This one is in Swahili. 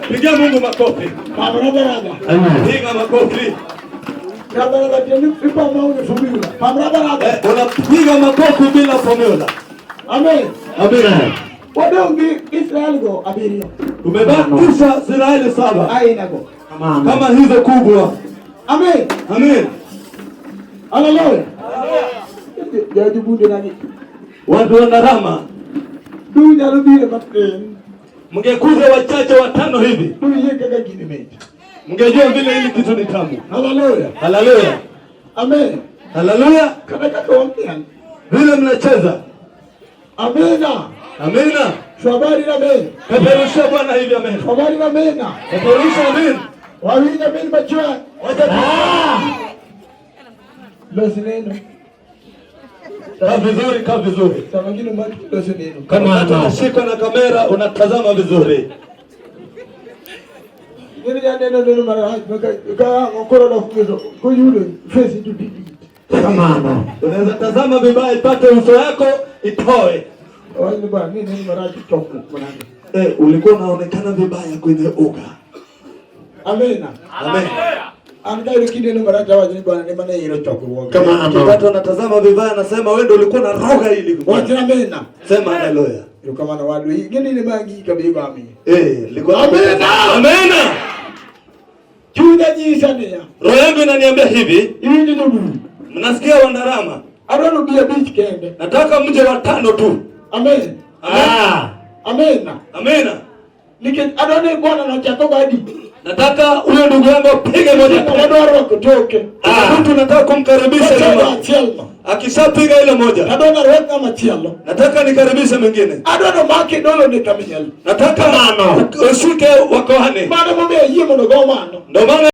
Piga Mungu makofi. Piga makofi. Unapiga makofi bila formula. Amen. Amen. Wadongi Israeli go abiria. Umebakisha Israeli 7. Aina go. Kama hizo kubwa. Amen. Amen. Haleluya. Jajibude nani? Watu wanarama. Dunia rubie matren. Mngekuza wachache watano hivi. Tuyeke gagini meji. Mngejua vile hili kitu ni tamu. Haleluya. Haleluya. Amen. Haleluya. Kama kaongea. Vile mnacheza. Amena. Amena. Shwabari na amen. Peperusha Bwana hivi amen. Shwabari na amena. Peperusha amen. Wawili amen machwa. Losineno. Kaa vizuri. Samangine mbaki losineno. Kama unashika na kamera unatazama vizuri. Yeye neno mara ka okoro na fukezo. Kwa yule face to be. Kama unaweza tazama vibaya ipate uso yako itoe. Wale bwana nini mara kitoku mwanangu. Ulikuwa unaonekana vibaya kwenye uga. Amena. Amen. Anga ile kideno barata waje bwana ni maana hilo choko. Kama watu wanatazama vibaya nasema wewe ndio ulikuwa na roga hili. Wacha amena. Sema haleluya. Erokamano wadu. Gini ni magi kabigo ami. Amena. Chunya nyisa niya. Roho yangu inaniambia hivi. Iwinji nubu. Mnasikia Wandarama? Adwaro bia beach kende. Nataka mje watano tu. Amen. Amena. Amena. Adone Bwana na chako gadi. Nataka huyo ndugu yangu apige moja. Adwaro kutoke. Mtu nataka kumkaribisha jamaa. Akishapiga ile moja. Adona roka machialo. Nataka nikaribishe mwingine. Adona make dolo ni kaminyalo. Nataka usike wakohane. Maana mwambie yeye mno gomano. Ndio maana